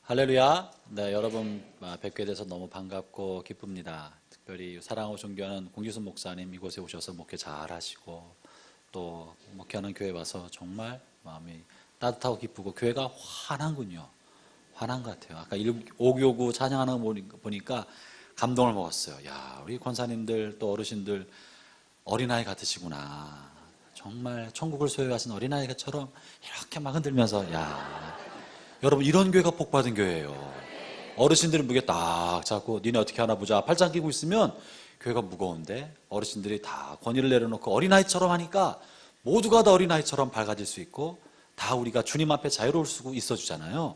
할렐루야. 네, 여러분 뵙게 돼서 너무 반갑고 기쁩니다. 특별히 사랑하고 존경하는 공기순 목사님 이곳에 오셔서 목회 잘 하시고 또 목회하는 교회 와서 정말 마음이 따뜻하고 기쁘고 교회가 환한군요. 환한 것 같아요. 아까 오교구 찬양하는 거 보니까 감동을 먹었어요. 야, 우리 권사님들 또 어르신들 어린아이 같으시구나. 정말 천국을 소유하신 어린아이처럼 이렇게 막 흔들면서 야, 여러분 이런 교회가 복받은 교회예요. 어르신들이 무게 딱 잡고 니네 어떻게 하나 보자 팔짱 끼고 있으면 교회가 무거운데 어르신들이 다 권위를 내려놓고 어린아이처럼 하니까 모두가 다 어린아이처럼 밝아질 수 있고 다 우리가 주님 앞에 자유로울 수 있어 주잖아요.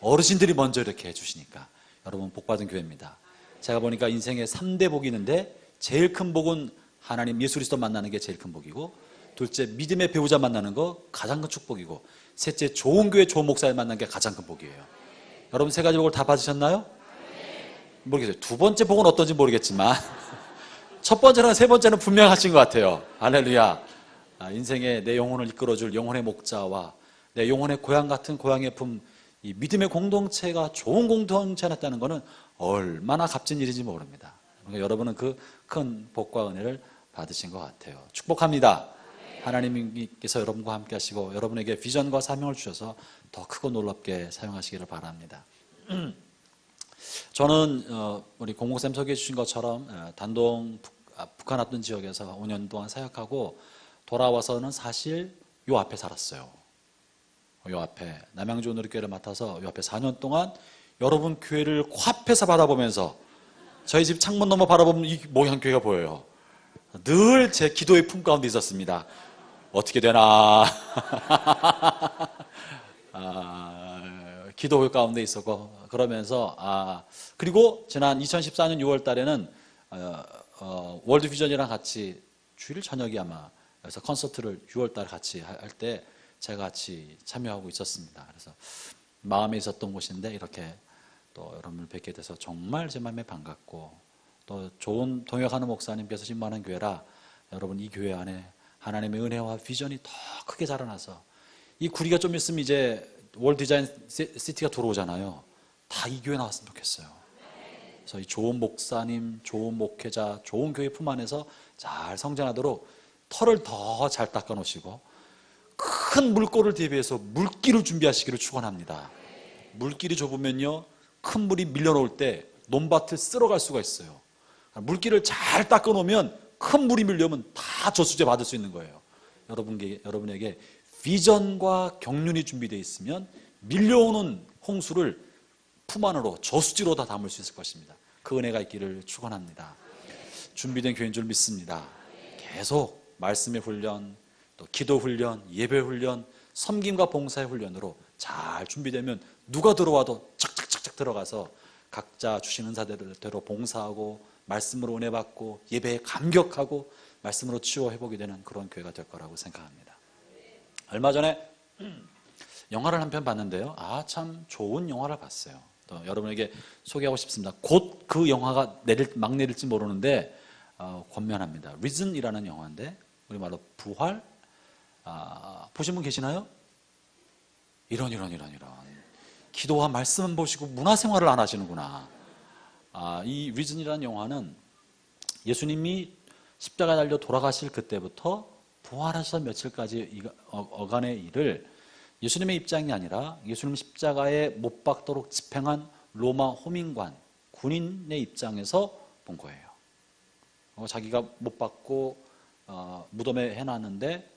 어르신들이 먼저 이렇게 해주시니까 여러분 복받은 교회입니다. 제가 보니까 인생에 3대 복이 있는데 제일 큰 복은 하나님 예수 그리스도 만나는 게 제일 큰 복이고, 둘째 믿음의 배우자 만나는 거 가장 큰 축복이고, 셋째 좋은 교회 좋은 목사를 만나는 게 가장 큰 복이에요. 여러분 세 가지 복을 다 받으셨나요? 모르겠어요. 두 번째 복은 어떤지 모르겠지만 첫 번째랑 세 번째는 분명하신 것 같아요. 할렐루야. 인생에 내 영혼을 이끌어줄 영혼의 목자와 내 영혼의 고향 같은 고향의 품, 이 믿음의 공동체가 좋은 공동체였다는 것은 얼마나 값진 일인지 모릅니다. 그러니까 여러분은 그 큰 복과 은혜를 받으신 것 같아요. 축복합니다. 하나님께서 여러분과 함께 하시고 여러분에게 비전과 사명을 주셔서 더 크고 놀랍게 사용하시기를 바랍니다. 저는 우리 공공쌤 소개해 주신 것처럼 단동 북한 앞둔 지역에서 5년 동안 사역하고 돌아와서는 사실 요 앞에 살았어요. 요 앞에 남양주 오늘교회를 맡아서 요 앞에 4년 동안 여러분 교회를 코앞에서 바라보면서 저희 집 창문 너머 바라보면 이 모양 교회가 보여요. 늘 제 기도의 품 가운데 있었습니다. 어떻게 되나 기도 가운데 있었고 그러면서 그리고 지난 2014년 6월 달에는 월드비전이랑 같이 주일 저녁이 아마 그래서 콘서트를 6월 달 같이 할 때 제가 같이 참여하고 있었습니다. 그래서 마음에 있었던 곳인데 이렇게 또 여러분을 뵙게 돼서 정말 제 마음에 반갑고, 또 좋은 동역하는 목사님께서 신방하는 교회라 여러분 이 교회 안에 하나님의 은혜와 비전이 더 크게 자라나서 이 구리가 좀 있으면 이제 월드 디자인 시티가 들어오잖아요. 다 이 교회 나왔으면 좋겠어요. 그래서 이 좋은 목사님, 좋은 목회자, 좋은 교회 품 안에서 잘 성장하도록 털을 더 잘 닦아 놓으시고 큰 물꼬를 대비해서 물길을 준비하시기를 축원합니다. 물길이 좁으면요 큰 물이 밀려놓을 때 논밭을 쓸어갈 수가 있어요. 물길을 잘 닦아 놓으면 큰 물이 밀려오면 다 저수제 받을 수 있는 거예요. 여러분에게 비전과 경륜이 준비되어 있으면 밀려오는 홍수를 품 안으로 저수지로 다 담을 수 있을 것입니다. 그 은혜가 있기를 축원합니다. 준비된 교회인 줄 믿습니다. 계속 말씀의 훈련, 또 기도 훈련, 예배 훈련, 섬김과 봉사의 훈련으로 잘 준비되면 누가 들어와도 착착착착 들어가서 각자 주신 은사대로 봉사하고 말씀으로 은혜 받고 예배에 감격하고 말씀으로 치유 회복이 되는 그런 교회가 될 거라고 생각합니다. 얼마 전에 영화를 한 편 봤는데요. 참 좋은 영화를 봤어요. 또 여러분에게 소개하고 싶습니다. 곧 그 영화가 막 내릴지 모르는데 권면합니다. 리즌이라는 영화인데 우리말로 부활? 보신 분 계시나요? 이런 기도와 말씀은 보시고 문화생활을 안 하시는구나. 이 리즌이라는 영화는 예수님이 십자가에 달려 돌아가실 그때부터 부활하셔서 며칠까지 어간의 일을 예수님의 입장이 아니라 예수님 십자가에 못 박도록 집행한 로마 호민관, 군인의 입장에서 본 거예요. 자기가 못 박고 무덤에 해놨는데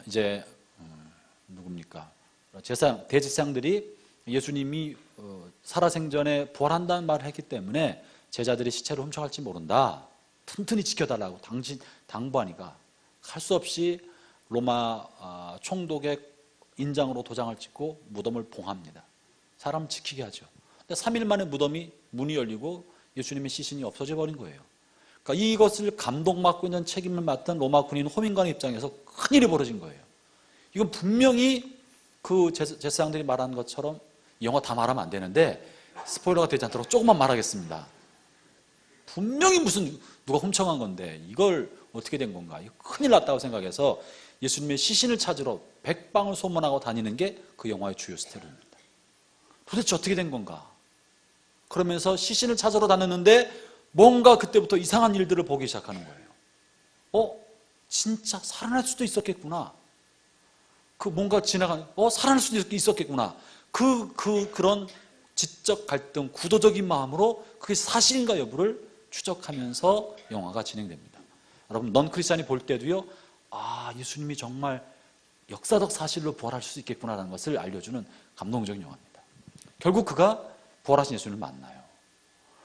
이제 누굽니까? 대제사장들이 예수님이 살아생전에 부활한다는 말을 했기 때문에 제자들이 시체를 훔쳐갈지 모른다. 튼튼히 지켜달라고 당부하니까 할 수 없이 로마 총독의 인장으로 도장을 찍고 무덤을 봉합니다. 사람 지키게 하죠. 근데 3일 만에 문이 열리고 예수님의 시신이 없어져 버린 거예요. 그러니까 이것을 감독받고 있는 책임을 맡은 로마 군인 호민관의 입장에서 큰일이 벌어진 거예요. 이건 분명히 그 제사장들이 말하는 것처럼 이 영화 다 말하면 안 되는데 스포일러가 되지 않도록 조금만 말하겠습니다. 분명히 무슨 누가 훔쳐간 건데 이걸 어떻게 된 건가? 이거 큰일 났다고 생각해서 예수님의 시신을 찾으러 백방을 소문하고 다니는 게 그 영화의 주요 스토리입니다. 도대체 어떻게 된 건가? 그러면서 시신을 찾으러 다녔는데 뭔가 그때부터 이상한 일들을 보기 시작하는 거예요. 진짜 살아날 수도 있었겠구나. 뭔가 살아날 수도 있었겠구나. 그런 지적 갈등, 구도적인 마음으로 그게 사실인가 여부를 추적하면서 영화가 진행됩니다. 여러분, 넌 크리스찬이 볼 때도요, 예수님이 정말 역사적 사실로 부활할 수 있겠구나라는 것을 알려주는 감동적인 영화입니다. 결국 그가 부활하신 예수님을 만나요.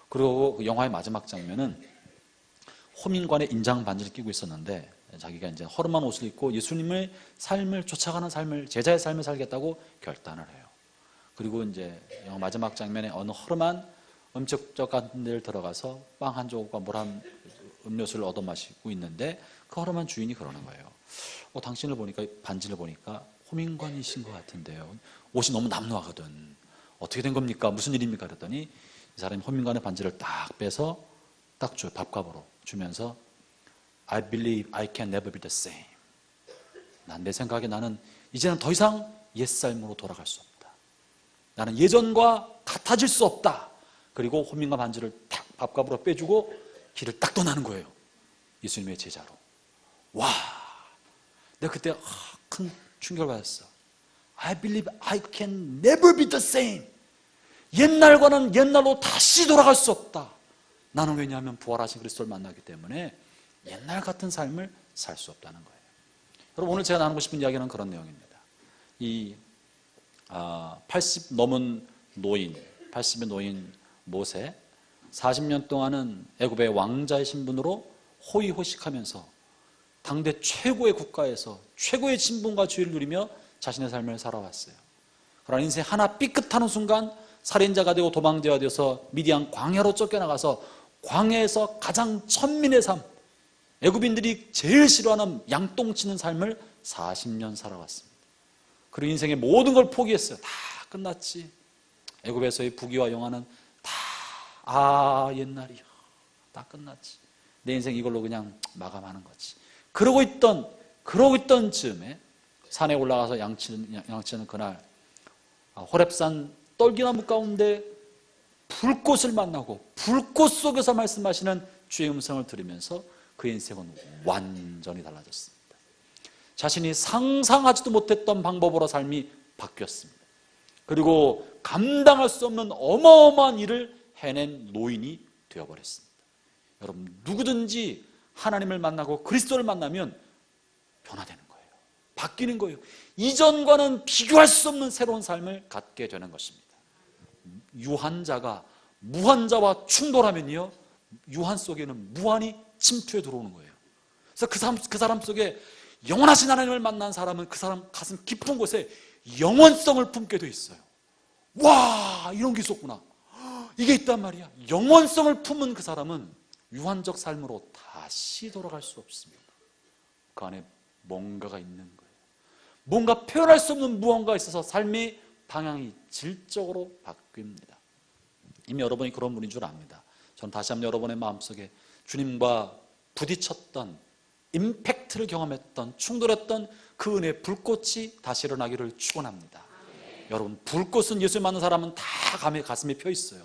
그리고 그 영화의 마지막 장면은 호민관에 인장 반지를 끼고 있었는데 자기가 이제 허름한 옷을 입고 예수님의 삶을 쫓아가는 삶을, 제자의 삶을 살겠다고 결단을 해요. 그리고 이제 영화 마지막 장면에 어느 허름한 음식점 같은 데를 들어가서 빵 한 조각과 물 한 음료수를 얻어 마시고 있는데 그 허름한 주인이 그러는 거예요. 당신을 보니까, 반지를 보니까 호민관이신 것 같은데요. 옷이 너무 남루하거든. 어떻게 된 겁니까? 무슨 일입니까? 그랬더니 이 사람이 호민관의 반지를 딱 빼서 딱 줘요. 밥값으로 주면서 I believe I can never be the same. 내 생각에 나는 이제는 더 이상 옛삶으로 돌아갈 수 없다. 나는 예전과 같아질 수 없다. 그리고 호민관 반지를 딱 밥값으로 빼주고 길을 딱 떠나는 거예요. 예수님의 제자로. 와, 내가 그때 큰 충격을 받았어. I believe I can never be the same. 옛날과는 옛날로 다시 돌아갈 수 없다. 나는 왜냐하면 부활하신 그리스도를 만나기 때문에 옛날 같은 삶을 살 수 없다는 거예요. 여러분, 오늘 제가 나누고 싶은 이야기는 그런 내용입니다. 이 80 넘은 노인, 80의 노인 모세, 40년 동안은 애굽의 왕자의 신분으로 호의호식하면서 당대 최고의 국가에서 최고의 신분과 지위를 누리며 자신의 삶을 살아왔어요. 그러나 인생 하나 삐끗하는 순간 살인자가 되고 도망자가 되어서 미디안 광야로 쫓겨나가서 광야에서 가장 천민의 삶, 애굽인들이 제일 싫어하는 양똥치는 삶을 40년 살아왔습니다. 그리고 인생의 모든 걸 포기했어요. 다 끝났지. 애굽에서의 부귀와 영화는 다 옛날이야. 다 끝났지. 내 인생 이걸로 그냥 마감하는 거지. 그러고 있던 즈음에 산에 올라가서 양치는 그날 호렙산 떨기나무 가운데 불꽃을 만나고 불꽃 속에서 말씀하시는 주의 음성을 들으면서 그의 인생은 완전히 달라졌습니다. 자신이 상상하지도 못했던 방법으로 삶이 바뀌었습니다. 그리고 감당할 수 없는 어마어마한 일을 해낸 노인이 되어버렸습니다. 여러분, 누구든지 하나님을 만나고 그리스도를 만나면 변화되는 거예요. 바뀌는 거예요. 이전과는 비교할 수 없는 새로운 삶을 갖게 되는 것입니다. 유한자가 무한자와 충돌하면요, 유한 속에는 무한이 침투해 들어오는 거예요. 그래서 그 사람 속에 영원하신 하나님을 만난 사람은 그 사람 가슴 깊은 곳에 영원성을 품게 돼 있어요. 와, 이런 게 있었구나. 이게 있단 말이야. 영원성을 품은 그 사람은 유한적 삶으로 다시 돌아갈 수 없습니다. 그 안에 뭔가가 있는 거예요. 뭔가 표현할 수 없는 무언가가 있어서 삶의 방향이 질적으로 바뀝니다. 이미 여러분이 그런 분인 줄 압니다. 저는 다시 한번 여러분의 마음속에 주님과 부딪혔던, 임팩트를 경험했던, 충돌했던 그 은혜의 불꽃이 다시 일어나기를 축원합니다. 여러분, 불꽃은 예수 만난 사람은 다 가슴에 펴 있어요.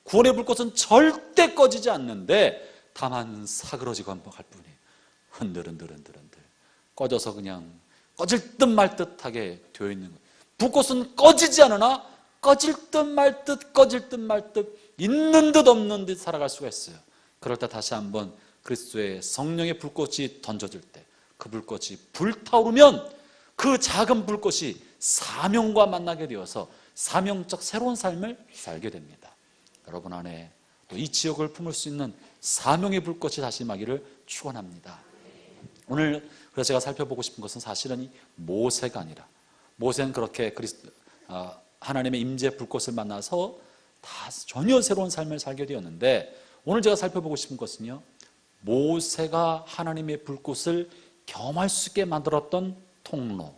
구원의 불꽃은 절대 꺼지지 않는데 다만 사그러지고 한번 갈 뿐이에요. 흔들흔들 꺼져서 그냥 꺼질 듯 말 듯하게 되어 있는 거예요. 불꽃은 꺼지지 않으나 꺼질 듯 말 듯 있는 듯 없는 듯 살아갈 수가 있어요. 그럴 때 다시 한번 그리스도의 성령의 불꽃이 던져질 때 그 불꽃이 불타오르면 그 작은 불꽃이 사명과 만나게 되어서 사명적 새로운 삶을 살게 됩니다. 여러분 안에 또 이 지역을 품을 수 있는 사명의 불꽃이 다시 임하기를 축원합니다. 오늘 그래서 제가 살펴보고 싶은 것은 사실은 이 모세가 아니라, 모세는 그렇게 하나님의 임재 불꽃을 만나서 다 전혀 새로운 삶을 살게 되었는데, 오늘 제가 살펴보고 싶은 것은요, 모세가 하나님의 불꽃을 경험할 수 있게 만들었던 통로,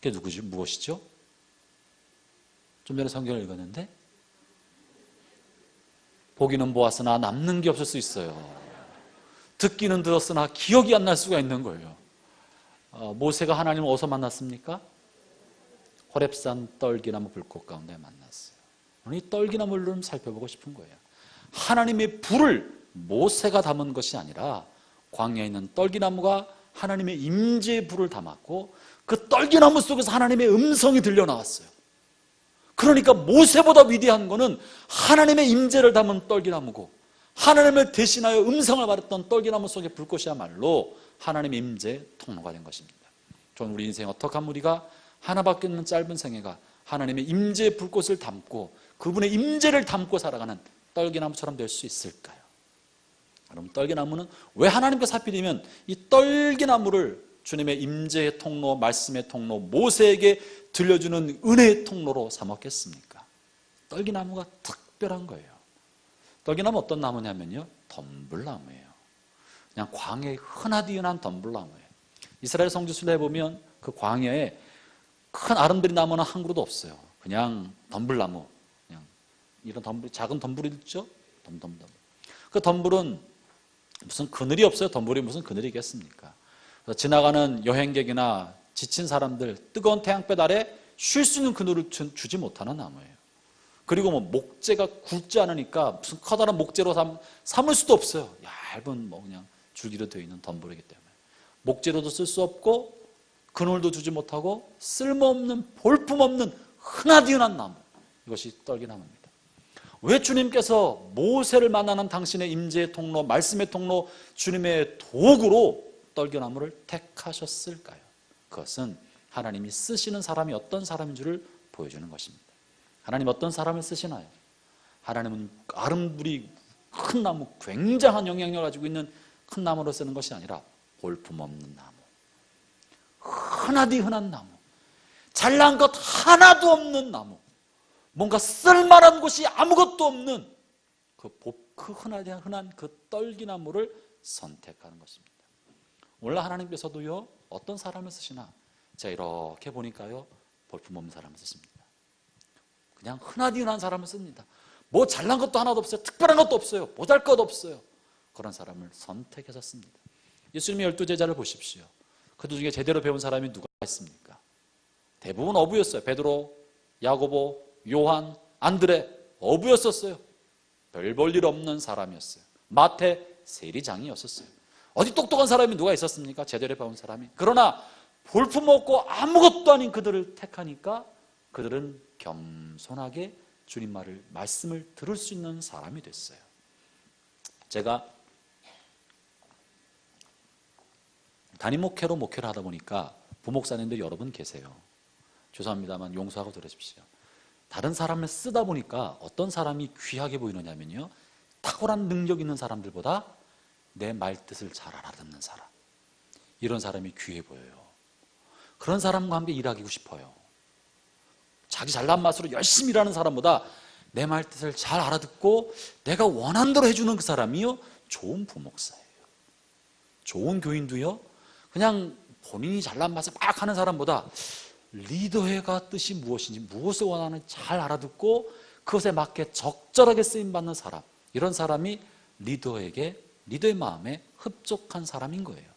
그게 무엇이죠? 좀 전에 성경을 읽었는데 보기는 보았으나 남는 게 없을 수 있어요. 듣기는 들었으나 기억이 안 날 수가 있는 거예요. 모세가 하나님을 어디서 만났습니까? 호렙산 떨기나무 불꽃 가운데 만났어요. 이 떨기나무를 좀 살펴보고 싶은 거예요. 하나님의 불을 모세가 담은 것이 아니라 광야에 있는 떨기나무가 하나님의 임재의 불을 담았고 그 떨기나무 속에서 하나님의 음성이 들려 나왔어요. 그러니까 모세보다 위대한 것은 하나님의 임재를 담은 떨기나무고 하나님을 대신하여 음성을 말했던 떨기나무 속의 불꽃이야말로 하나님의 임재의 통로가 된 것입니다. 저는 우리 인생 어떻게 하면 우리가 하나밖에 없는 짧은 생애가 하나님의 임재의 불꽃을 담고 그분의 임재를 담고 살아가는 떨기나무처럼 될 수 있을까요? 여러분, 떨기나무는 왜 하나님께서 하필이면 이 떨기나무를 주님의 임재의 통로, 말씀의 통로, 모세에게 들려주는 은혜의 통로로 삼았겠습니까? 떨기나무가 특별한 거예요. 떨기나무 어떤 나무냐면요, 덤불나무예요. 그냥 광야에 흔하디 흔한 덤불나무예요. 이스라엘 성지순례 해보면 그 광야에 큰 아름드리 나무는 한 그루도 없어요. 그냥 덤불나무, 그냥 이런 덤불, 작은 덤불이 있죠? 그 덤불은 무슨 그늘이 없어요. 덤불이 무슨 그늘이 있겠습니까? 지나가는 여행객이나 지친 사람들 뜨거운 태양볕 아래 쉴 수 있는 그늘을 주지 못하는 나무예요. 그리고 뭐 목재가 굵지 않으니까 무슨 커다란 목재로 삼을 수도 없어요. 얇은 뭐 그냥 줄기로 되어 있는 덤불이기 때문에 목재로도 쓸 수 없고 그늘도 주지 못하고 쓸모없는 볼품없는 흔하디 흔한 나무, 이것이 떨기나무입니다. 왜 주님께서 모세를 만나는 당신의 임재의 통로, 말씀의 통로, 주님의 도구로 떨기나무를 택하셨을까요? 그것은 하나님이 쓰시는 사람이 어떤 사람인 줄을 보여주는 것입니다. 하나님 어떤 사람을 쓰시나요? 하나님은 아름드리 큰 나무, 굉장한 영향력을 가지고 있는 큰 나무로 쓰는 것이 아니라 볼품없는 나무, 흔하디 흔한 나무, 잘난 것 하나도 없는 나무, 뭔가 쓸만한 곳이 아무것도 없는 그 흔하디 흔한 그 떨기나무를 선택하는 것입니다. 원래 하나님께서도요, 어떤 사람을 쓰시나? 제가 이렇게 보니까요, 볼품없는 사람을 쓰십니다. 그냥 흔하디 흔한 사람을 씁니다. 뭐 잘난 것도 하나도 없어요. 특별한 것도 없어요. 보잘것 없어요. 그런 사람을 선택해서 씁니다. 예수님의 12제자를 보십시오. 그들 중에 제대로 배운 사람이 누가 있습니까? 대부분 어부였어요. 베드로, 야고보, 요한, 안드레, 어부였었어요. 별 볼 일 없는 사람이었어요. 마태, 세리장이었었어요. 어디 똑똑한 사람이 누가 있었습니까? 제대로 배운 사람이. 그러나 볼품없고 아무것도 아닌 그들을 택하니까 그들은 겸손하게 주님 말씀을 들을 수 있는 사람이 됐어요. 제가 담임 목회로 목회를 하다 보니까 부목사님들 여러 분 계세요. 죄송합니다만 용서하고 들으십시오. 다른 사람을 쓰다 보니까 어떤 사람이 귀하게 보이느냐면요, 탁월한 능력 있는 사람들보다 내 말뜻을 잘 알아듣는 사람, 이런 사람이 귀해 보여요. 그런 사람과 함께 일하고 싶어요. 자기 잘난 맛으로 열심히 일하는 사람보다 내 말뜻을 잘 알아듣고 내가 원하는 대로 해주는 그 사람이요, 좋은 부목사예요. 좋은 교인도요, 그냥 본인이 잘난 맛을 막 하는 사람보다 리더회가 뜻이 무엇인지, 무엇을 원하는지 잘 알아듣고 그것에 맞게 적절하게 쓰임받는 사람, 이런 사람이 리더의 마음에 흡족한 사람인 거예요.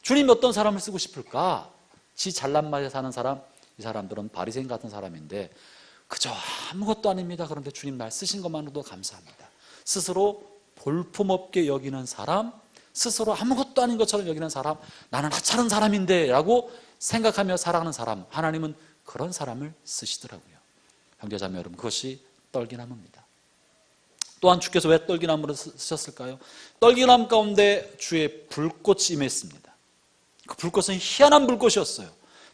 주님이 어떤 사람을 쓰고 싶을까? 지 잘난 맛에 사는 사람, 이 사람들은 바리새인 같은 사람인데 그저 아무것도 아닙니다. 그런데 주님 날 쓰신 것만으로도 감사합니다. 스스로 볼품없게 여기는 사람, 스스로 아무것도 아닌 것처럼 여기는 사람, 나는 하찮은 사람인데 라고 생각하며 살아가는 사람, 하나님은 그런 사람을 쓰시더라고요. 형제자매 여러분, 그것이 떨기나무입니다. 또한 주께서 왜 떨기나무를 쓰셨을까요? 떨기나무 가운데 주의 불꽃이 임했습니다. 그 불꽃은 희한한 불꽃이었어요.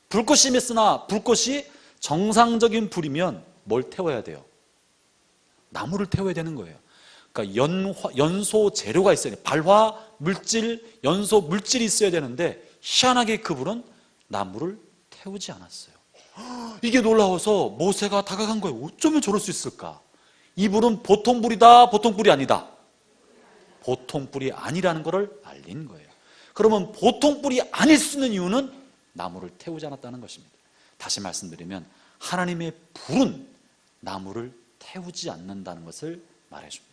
불꽃이 임했으나 불꽃이 정상적인 불이면 뭘 태워야 돼요? 나무를 태워야 되는 거예요. 그러니까 연소 재료가 있어야 돼요. 발화, 물질, 연소, 물질이 있어야 되는데 희한하게 그 불은 나무를 태우지 않았어요. 이게 놀라워서 모세가 다가간 거예요. 어쩌면 저럴 수 있을까? 이 불은 보통 불이다, 보통 불이 아니다. 보통 불이 아니라는 것을 알린 거예요. 그러면 보통 불이 아닐 수 있는 이유는 나무를 태우지 않았다는 것입니다. 다시 말씀드리면 하나님의 불은 나무를 태우지 않는다는 것을 말해줍니다.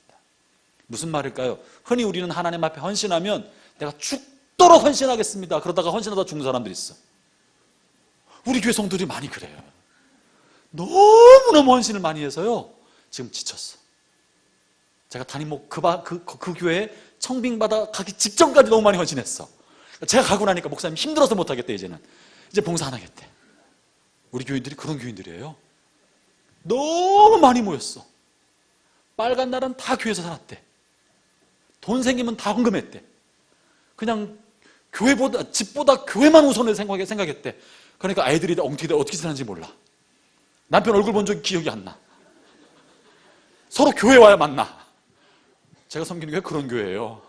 무슨 말일까요? 흔히 우리는 하나님 앞에 헌신하면 내가 죽도록 헌신하겠습니다. 그러다가 헌신하다 죽는 사람들이 있어. 우리 교회 성도들이 많이 그래요. 너무너무 헌신을 많이 해서요, 지금 지쳤어. 제가 담임 그 교회에 청빙받아 가기 직전까지 너무 많이 헌신했어. 제가 가고 나니까 목사님 힘들어서 못하겠대. 이제는 이제 봉사 안 하겠대. 우리 교인들이 그런 교인들이에요. 너무 많이 모였어. 빨간 날은 다 교회에서 살았대. 돈 생기면 다 헌금했대. 그냥 교회보다, 집보다 교회만 우선을 생각했대. 그러니까 아이들이 어떻게 사는지 몰라. 남편 얼굴 본 적이 기억이 안 나. 서로 교회 와야 만나. 제가 섬기는 교회 그런 교회예요.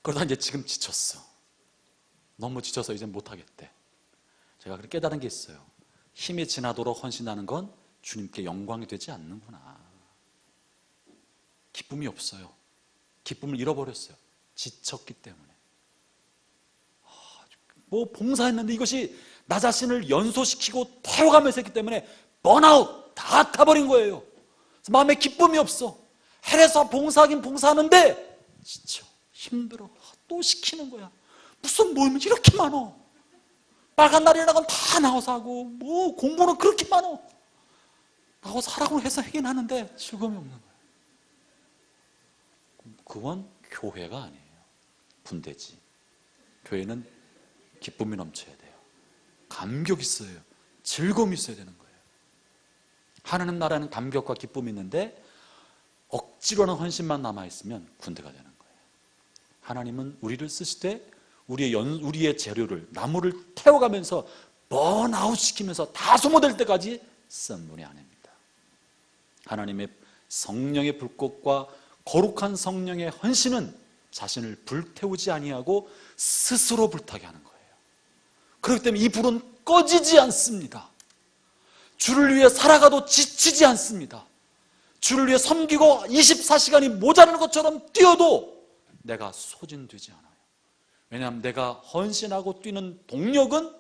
그러다 이제 지금 지쳤어. 너무 지쳐서 이제 못하겠대. 제가 그렇게 깨달은 게 있어요. 힘이 지나도록 헌신하는 건 주님께 영광이 되지 않는구나. 기쁨이 없어요. 기쁨을 잃어버렸어요. 지쳤기 때문에. 뭐 봉사했는데 이것이 나 자신을 연소시키고 태워가면서 했기 때문에 번아웃 다 타버린 거예요. 그래서 마음에 기쁨이 없어. 헬에서 봉사하긴 봉사하는데 지쳐. 힘들어. 또 시키는 거야. 무슨 모임은 이렇게 많어. 빨간 날이라고는 다 나와서 하고 뭐 공부는 그렇게 많어. 나와서 하라고 해서 하긴 하는데 즐거움이 없는 거야. 그건 교회가 아니에요. 군대지. 교회는 기쁨이 넘쳐야 돼요. 감격이 있어야 해요. 즐거움이 있어야 되는 거예요. 하나님 나라는 감격과 기쁨이 있는데 억지로 하는 헌신만 남아있으면 군대가 되는 거예요. 하나님은 우리를 쓰실 때 우리의 재료를, 나무를 태워가면서 번아웃 시키면서 다 소모될 때까지 쓴 분이 아닙니다. 하나님의 성령의 불꽃과 거룩한 성령의 헌신은 자신을 불태우지 아니하고 스스로 불타게 하는 거예요. 그렇기 때문에 이 불은 꺼지지 않습니다. 주를 위해 살아가도 지치지 않습니다. 주를 위해 섬기고 24시간이 모자라는 것처럼 뛰어도 내가 소진되지 않아요. 왜냐하면 내가 헌신하고 뛰는 동력은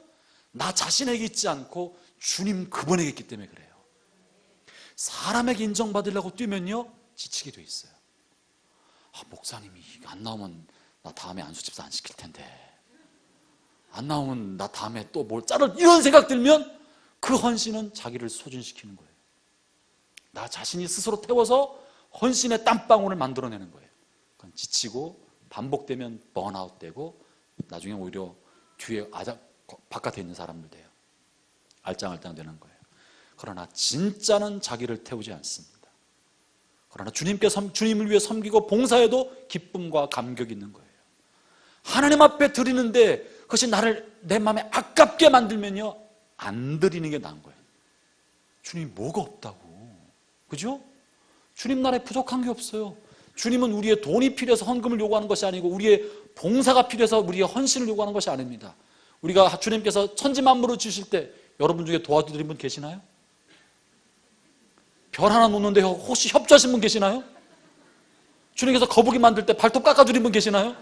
나 자신에게 있지 않고 주님 그분에게 있기 때문에 그래요. 사람에게 인정받으려고 뛰면요 지치게 돼 있어요. 목사님이 안 나오면 나 다음에 안수집사 안 시킬 텐데, 안 나오면 나 다음에 또 뭘 자를, 이런 생각 들면 그 헌신은 자기를 소진시키는 거예요. 나 자신이 스스로 태워서 헌신의 땀방울을 만들어내는 거예요. 그건 지치고 반복되면 번아웃 되고 나중에 오히려 뒤에 바깥에 있는 사람들 돼요. 알짱알짱 되는 거예요. 그러나 진짜는 자기를 태우지 않습니다. 그러나 주님을 위해 섬기고 봉사해도 기쁨과 감격이 있는 거예요. 하나님 앞에 드리는데 그것이 내 마음에 아깝게 만들면요 안 드리는 게 나은 거예요. 주님 뭐가 없다고, 그죠? 주님 나라에 부족한 게 없어요. 주님은 우리의 돈이 필요해서 헌금을 요구하는 것이 아니고 우리의 봉사가 필요해서 우리의 헌신을 요구하는 것이 아닙니다. 우리가 주님께서 천지만물을 주실 때 여러분 중에 도와드린 분 계시나요? 별 하나 놓는데 혹시 협조하신 분 계시나요? 주님께서 거북이 만들 때 발톱 깎아주신 분 계시나요?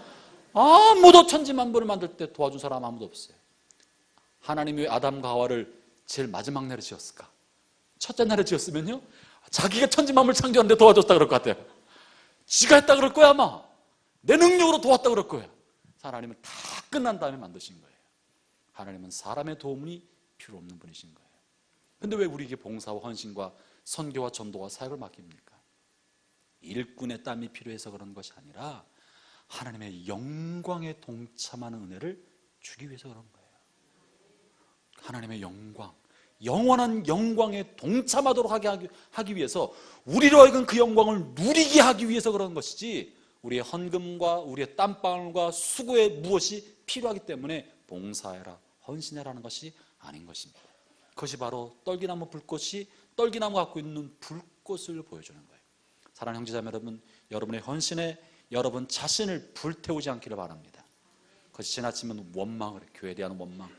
아무도 천지만물을 만들 때 도와준 사람 아무도 없어요. 하나님이 왜 아담과 하와를 제일 마지막 날에 지었을까? 첫째 날에 지었으면요 자기가 천지만물 창조하는데 도와줬다 그럴 것 같아요. 지가 했다 그럴 거야. 아마 내 능력으로 도왔다 그럴 거야. 하나님은 다 끝난 다음에 만드신 거예요. 하나님은 사람의 도움이 필요 없는 분이신 거예요. 근데 왜 우리에게 봉사와 헌신과 선교와 전도와 사역을 맡깁니까? 일꾼의 땀이 필요해서 그런 것이 아니라 하나님의 영광에 동참하는 은혜를 주기 위해서 그런 거예요. 하나님의 영광, 영원한 영광에 동참하도록 하기 위해서 우리로 하여금 그 영광을 누리게 하기 위해서 그런 것이지, 우리의 헌금과 우리의 땀방울과 수고에 무엇이 필요하기 때문에 봉사해라, 헌신해라는 것이 아닌 것입니다. 그것이 바로 떨기나무 불꽃이 떨기나무가 갖고 있는 불꽃을 보여주는 거예요. 사랑하는 형제자매 여러분, 여러분의 헌신에 여러분 자신을 불태우지 않기를 바랍니다. 그것이 지나치면 원망을 해요. 교회에 대한 원망.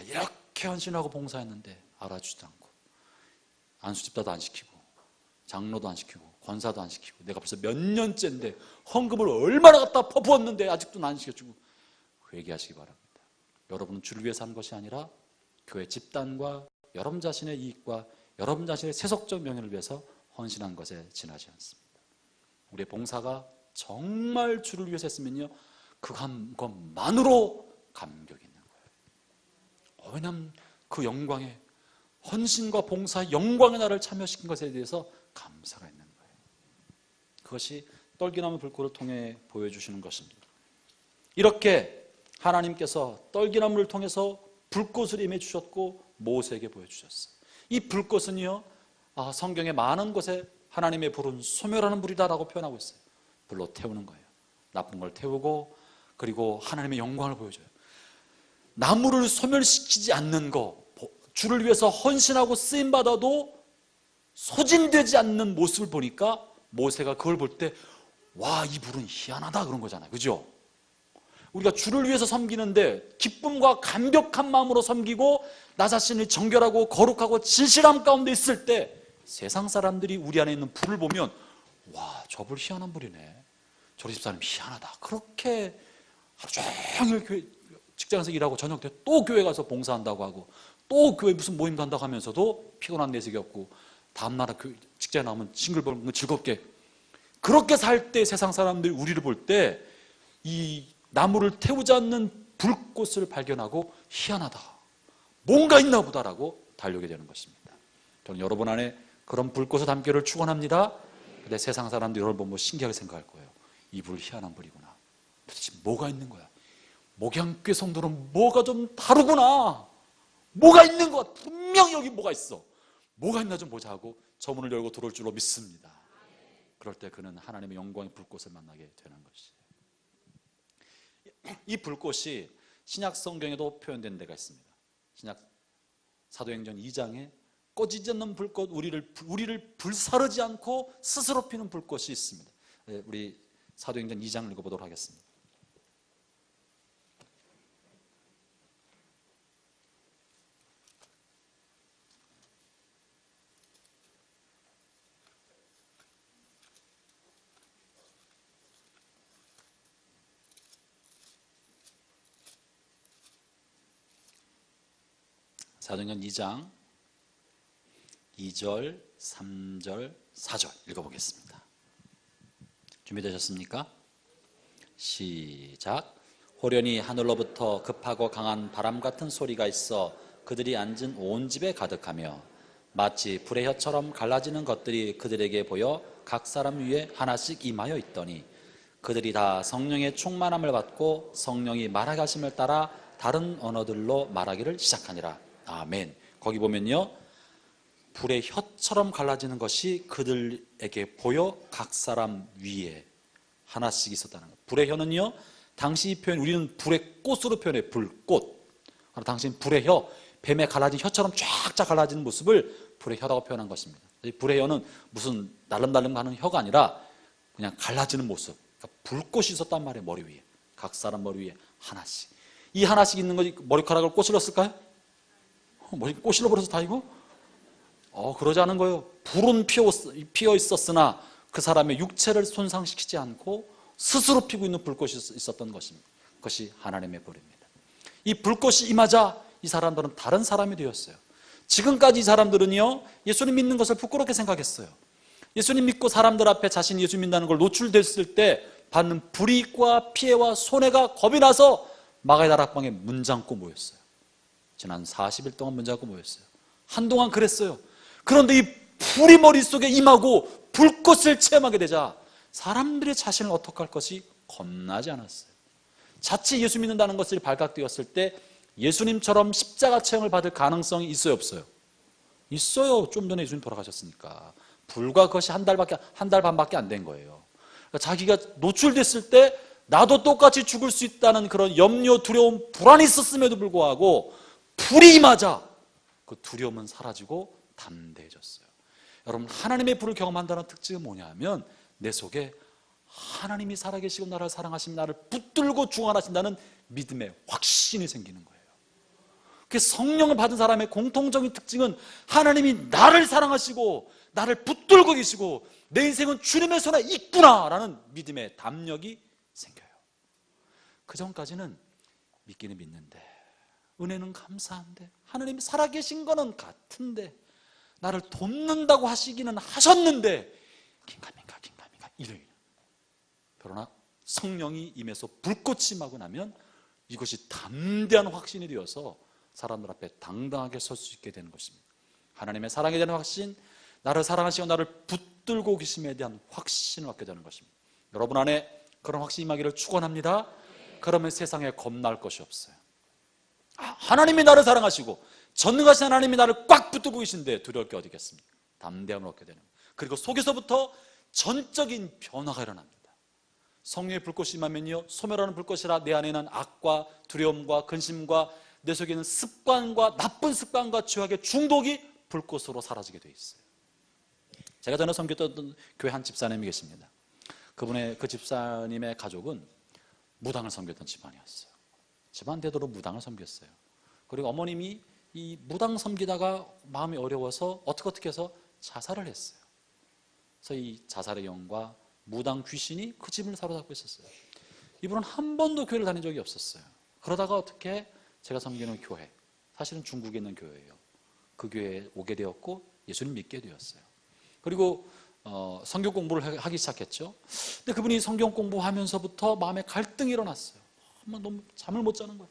이렇게 헌신하고 봉사했는데 알아주지도 않고, 안수집사도 안 시키고 장로도 안 시키고 권사도 안 시키고, 내가 벌써 몇 년째인데 헌금을 얼마나 갖다 퍼부었는데 아직도 안 시켜주고, 회개하시기 바랍니다. 여러분은 주를 위해서 하는 것이 아니라 교회 집단과 여러분 자신의 이익과 여러분 자신의 세속적 명예를 위해서 헌신한 것에 지나지 않습니다. 우리의 봉사가 정말 주를 위해서 했으면요 그것만으로 감격이 있는 거예요. 왜냐하면 그 영광에, 헌신과 봉사 영광의 나를 참여시킨 것에 대해서 감사가 있는 거예요. 그것이 떨기나무 불꽃을 통해 보여주시는 것입니다. 이렇게 하나님께서 떨기나무를 통해서 불꽃을 임해주셨고 모세에게 보여주셨어요. 이 불꽃은요, 성경의 많은 곳에 하나님의 불은 소멸하는 불이다라고 표현하고 있어요. 불로 태우는 거예요. 나쁜 걸 태우고, 그리고 하나님의 영광을 보여줘요. 나무를 소멸시키지 않는 거, 주를 위해서 헌신하고 쓰임받아도 소진되지 않는 모습을 보니까 모세가 그걸 볼 때, 와, 이 불은 희한하다 그런 거잖아요. 그죠? 우리가 주를 위해서 섬기는데 기쁨과 감격한 마음으로 섬기고 나 자신을 정결하고 거룩하고 진실함 가운데 있을 때 세상 사람들이 우리 안에 있는 불을 보면, 와, 저 불 희한한 불이네, 저리 집사님 희한하다, 그렇게 하루 종일 직장에서 일하고 저녁 때 또 교회 가서 봉사한다고 하고 또 교회 무슨 모임 간다고 하면서도 피곤한 내색이 없고 다음날 직장에 나오면 싱글벙글 즐겁게 그렇게 살 때 세상 사람들이 우리를 볼 때 이 나무를 태우지 않는 불꽃을 발견하고 희한하다, 뭔가 있나 보다라고 달려오게 되는 것입니다. 저는 여러분 안에 그런 불꽃의 담기를 축원합니다. 근데 세상 사람들이 여러분 보면 신기하게 생각할 거예요. 이 불 희한한 불이구나. 도대체 뭐가 있는 거야? 목양교 성도는 뭐가 좀 다르구나, 뭐가 있는 것 같아, 분명히 여기 뭐가 있어, 뭐가 있나 좀 보자 하고 저 문을 열고 들어올 줄로 믿습니다. 그럴 때 그는 하나님의 영광의 불꽃을 만나게 되는 것이에요. 이 불꽃이 신약 성경에도 표현된 데가 있습니다. 신약 사도행전 2장에 꺼지지 않는 불꽃, 우리를 불사르지 않고 스스로 피는 불꽃이 있습니다. 우리 사도행전 2장 읽어보도록 하겠습니다. 사도행전 2장 2절, 3절, 4절 읽어보겠습니다. 준비되셨습니까? 시작. 호련히 하늘로부터 급하고 강한 바람 같은 소리가 있어 그들이 앉은 온 집에 가득하며 마치 불의 혀처럼 갈라지는 것들이 그들에게 보여 각 사람 위에 하나씩 임하여 있더니 그들이 다 성령의 충만함을 받고 성령이 말하게 하심을 따라 다른 언어들로 말하기를 시작하니라. 아멘. 거기 보면요, 불의 혀처럼 갈라지는 것이 그들에게 보여 각 사람 위에 하나씩 있었다는 것. 불의 혀는요, 당시 이 표현, 우리는 불의 꽃으로 표현해, 불꽃. 당시는 불의 혀, 뱀에 갈라진 혀처럼 쫙쫙 갈라지는 모습을 불의 혀라고 표현한 것입니다. 불의 혀는 무슨 날름날름 가는 혀가 아니라 그냥 갈라지는 모습. 그러니까 불꽃이 있었단 말이에요. 머리 위에, 각 사람 머리 위에 하나씩. 이 하나씩 있는 것이 머리카락을 꼬실렀을까요? 머리 꼬실러버려서 다 이거? 그러지 않은 거예요. 불은 피어 있었으나 그 사람의 육체를 손상시키지 않고 스스로 피고 있는 불꽃이 있었던 것입니다. 그것이 하나님의 불입니다. 이 불꽃이 임하자 이 사람들은 다른 사람이 되었어요. 지금까지 이 사람들은요, 예수님 믿는 것을 부끄럽게 생각했어요. 예수님 믿고 사람들 앞에 자신이 예수 믿는다는 걸 노출됐을 때 받는 불이익과 피해와 손해가 겁이 나서 마가의 다락방에 문 잠고 모였어요. 지난 40일 동안 문 잠고 모였어요. 한동안 그랬어요. 그런데 이 불이 머릿속에 임하고 불꽃을 체험하게 되자 사람들의 자신을 어떻게 할 것이 겁나지 않았어요. 자칫 예수 믿는다는 것이 발각되었을 때 예수님처럼 십자가 체험을 받을 가능성이 있어요, 없어요? 있어요. 좀 전에 예수님 돌아가셨으니까. 불과 그것이 한 달 반밖에 안 된 거예요. 그러니까 자기가 노출됐을 때 나도 똑같이 죽을 수 있다는 그런 염려, 두려움, 불안이 있었음에도 불구하고 불이 임하자 그 두려움은 사라지고 담대해졌어요. 여러분, 하나님의 불을 경험한다는 특징은 뭐냐면 내 속에 하나님이 살아계시고 나를 사랑하시며 나를 붙들고 중환하신다는 믿음의 확신이 생기는 거예요. 그 성령을 받은 사람의 공통적인 특징은 하나님이 나를 사랑하시고 나를 붙들고 계시고 내 인생은 주님의 손에 있구나라는 믿음의 담력이 생겨요. 그 전까지는 믿기는 믿는데, 은혜는 감사한데, 하나님이 살아계신 거는 같은데, 나를 돕는다고 하시기는 하셨는데 긴가민가 이래요. 그러나 성령이 임해서 불꽃이 임하고 나면 이것이 담대한 확신이 되어서 사람들 앞에 당당하게 설 수 있게 되는 것입니다. 하나님의 사랑에 대한 확신, 나를 사랑하시고 나를 붙들고 계심에 대한 확신을 갖게 되는 것입니다. 여러분 안에 그런 확신이 임하기를 축원합니다. 그러면 세상에 겁날 것이 없어요. 하나님이 나를 사랑하시고 전능하신 하나님이 나를 꽉 붙들고 계신데 두려울 게 어디 있겠습니까? 담대함을 얻게 되는 거예요. 그리고 속에서부터 전적인 변화가 일어납니다. 성령의 불꽃이 임하면요, 소멸하는 불꽃이라 내 안에는 악과 두려움과 근심과 내 속에 있는 습관과 나쁜 습관과 죄악의 중독이 불꽃으로 사라지게 돼 있어요. 제가 전에 섬겼던 교회 한 집사님이 계십니다. 그 집사님의 가족은 무당을 섬겼던 집안이었어요. 집안 대대로 무당을 섬겼어요. 그리고 어머님이 이 무당 섬기다가 마음이 어려워서 어떻게 해서 자살을 했어요. 그래서 이 자살의 영과 무당 귀신이 그 집을 사로잡고 있었어요. 이분은 한 번도 교회를 다닌 적이 없었어요. 그러다가 어떻게 제가 섬기는 교회, 사실은 중국에 있는 교회예요. 그 교회에 오게 되었고 예수님 믿게 되었어요. 그리고 성경 공부를 하기 시작했죠. 근데 그분이 성경 공부하면서부터 마음에 갈등이 일어났어요. 너무 잠을 못 자는 거예요.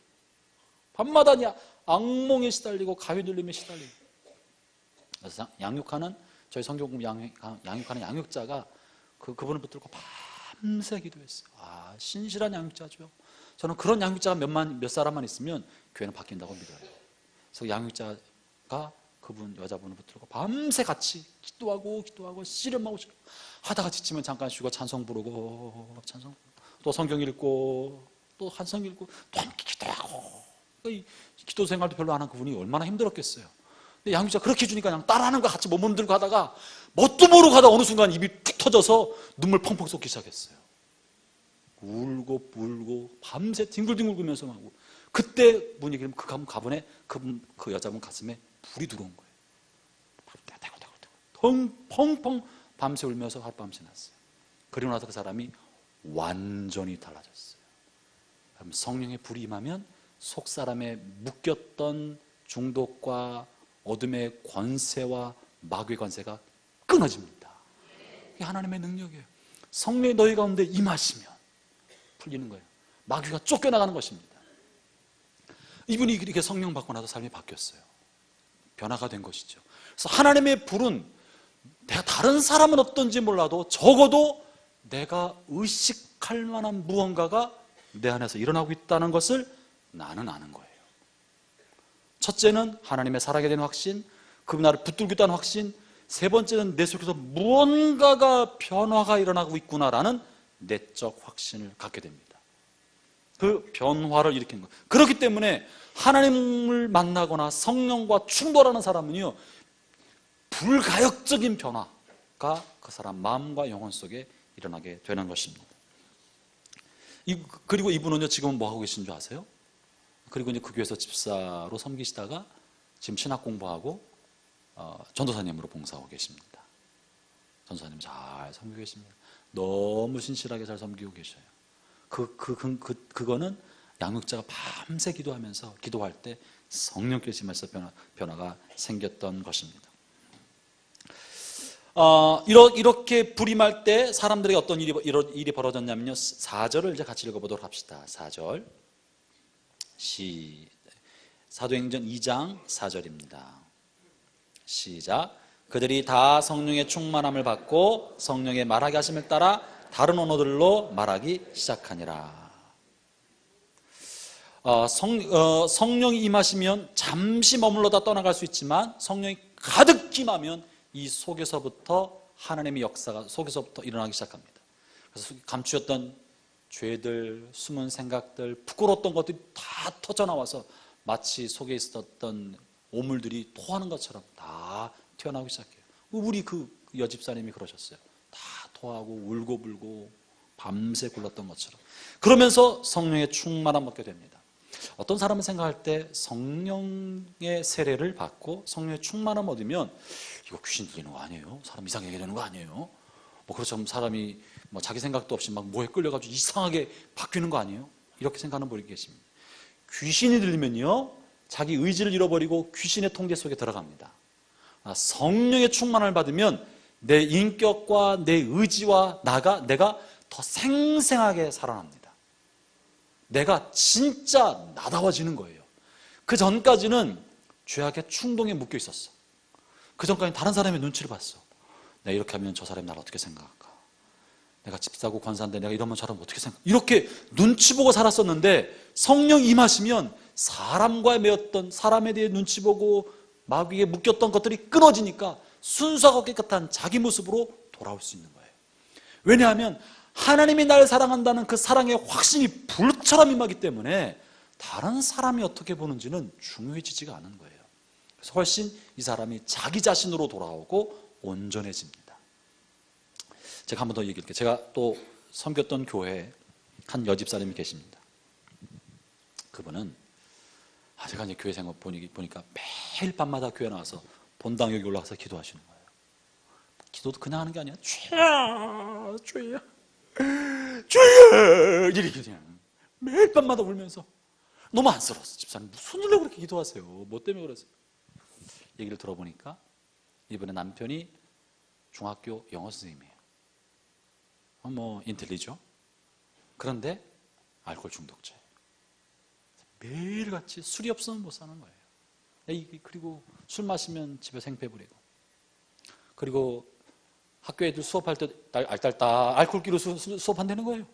밤마다 악몽에 시달리고 가위 눌림에 시달리고. 그래서 양육하는 저희 성경 공부 양육하는 양육자가 그분을 붙들고 밤새 기도했어요. 신실한 양육자죠. 저는 그런 양육자가 몇 사람만 있으면 교회는 바뀐다고 믿어요. 그래서 양육자가 그분 여자분을 붙들고 밤새 같이 기도하고 씨름하고 하다가 지치면 잠깐 쉬고 찬송 부르고 또 성경 읽고 또 한성 읽고 또 함께 기도하고. 이 기도 생활도 별로 안 한 그분이 얼마나 힘들었겠어요. 근데 양육자가 그렇게 해주니까 그냥 따라하는 거 같이 몸 들고 하다가 뭣도 모르고 하다 어느 순간 입이 툭 터져서 눈물 펑펑 쏟기 시작했어요. 울고 불고 밤새 뒹굴뒹굴 굴면서 하고. 그때 분위기는 가분에 그 여자분 가슴에 불이 들어온 거예요. 펑펑 밤새 울면서 하룻밤 지났어요. 그리고 나서 그 사람이 완전히 달라졌어요. 성령의 불이 임하면 속 사람에 묶였던 중독과 어둠의 권세와 마귀의 권세가 끊어집니다. 이게 하나님의 능력이에요. 성령이 너희 가운데 임하시면 풀리는 거예요. 마귀가 쫓겨나가는 것입니다. 이분이 이렇게 성령 받고 나서 삶이 바뀌었어요. 변화가 된 것이죠. 그래서 하나님의 불은 내가 다른 사람은 어떤지 몰라도 적어도 내가 의식할 만한 무언가가 내 안에서 일어나고 있다는 것을 나는 아는 거예요. 첫째는 하나님의 살아가게 되는 확신, 그분 나를 붙들고 있다는 확신, 세 번째는 내 속에서 무언가가 변화가 일어나고 있구나라는 내적 확신을 갖게 됩니다. 그 변화를 일으키는 거예요. 그렇기 때문에 하나님을 만나거나 성령과 충돌하는 사람은요, 불가역적인 변화가 그 사람 마음과 영혼 속에 일어나게 되는 것입니다. 그리고 이분은요, 지금 뭐 하고 계신 줄 아세요? 그리고 이제 그 교회에서 집사로 섬기시다가 지금 신학 공부하고 전도사님으로 봉사하고 계십니다. 전도사님 잘 섬기고 계십니다. 너무 신실하게 잘 섬기고 계셔요. 그거는 양육자가 밤새 기도하면서 기도할 때 성령께서 임하셔서 변화가 생겼던 것입니다. 이렇게 불임할 때 사람들에게 어떤 일이 벌어졌냐면요, 4절을 이제 같이 읽어보도록 합시다. 4절 사도행전 2장 4절입니다. 시작. 그들이 다 성령의 충만함을 받고 성령의 말하게 하심을 따라 다른 언어들로 말하기 시작하니라. 성령이 임하시면 잠시 머물러다 떠나갈 수 있지만 성령이 가득 임하면 이 속에서부터 하나님의 역사가 속에서부터 일어나기 시작합니다. 그래서 감추었던 죄들, 숨은 생각들, 부끄러웠던 것들이 다 터져나와서 마치 속에 있었던 오물들이 토하는 것처럼 다 튀어나오기 시작해요. 우리 그 여집사님이 그러셨어요. 다 토하고 울고 불고 밤새 굴렀던 것처럼. 그러면서 성령의 충만함을 얻게 됩니다. 어떤 사람은 생각할 때 성령의 세례를 받고 성령의 충만함을 얻으면 이거 귀신 들리는 거 아니에요? 사람 이상하게 되는 거 아니에요? 뭐 그렇죠. 사람이 뭐 자기 생각도 없이 막 뭐에 끌려가지고 이상하게 바뀌는 거 아니에요? 이렇게 생각하는 분이 계십니다. 귀신이 들리면요, 자기 의지를 잃어버리고 귀신의 통제 속에 들어갑니다. 성령의 충만함을 받으면 내 인격과 내 의지와 내가 더 생생하게 살아납니다. 내가 진짜 나다워지는 거예요. 그 전까지는 죄악의 충동에 묶여 있었어. 그 전까지는 다른 사람의 눈치를 봤어. 내가 이렇게 하면 저 사람이 나를 어떻게 생각할까? 내가 집사고 권사인데 내가 이러면 저 사람 어떻게 생각할까? 이렇게 눈치 보고 살았었는데 성령 임하시면 사람과의 매였던, 사람에 대해 눈치 보고 마귀에 묶였던 것들이 끊어지니까 순수하고 깨끗한 자기 모습으로 돌아올 수 있는 거예요. 왜냐하면 하나님이 나를 사랑한다는 그 사랑의 확신이 불처럼 임하기 때문에 다른 사람이 어떻게 보는지는 중요해지지가 않은 거예요. 그래서 훨씬 이 사람이 자기 자신으로 돌아오고 온전해집니다. 제가 한 번 더 얘기할게요. 제가 또 섬겼던 교회에 한 여집사님이 계십니다. 그분은 제가 이제 교회 생활 보니까 매일 밤마다 교회 나와서 본당 여기 올라가서 기도하시는 거예요. 기도도 그냥 하는 게 아니야. 주야, 주야, 주야, 이렇게 그냥 매일 밤마다 울면서 너무 안쓰러웠어. 집사님 무슨 일로 그렇게 기도하세요? 뭐 때문에 그러세요? 얘기를 들어보니까 이분의 남편이 중학교 영어 선생님이에요. 뭐 인텔리죠. 그런데 알코올 중독자예요. 매일같이 술이 없으면 못 사는 거예요. 그리고 술 마시면 집에서 행패 부리고, 그리고 학교 애들 수업할 때 알딸딸 알코올기로 수업한다는 거예요.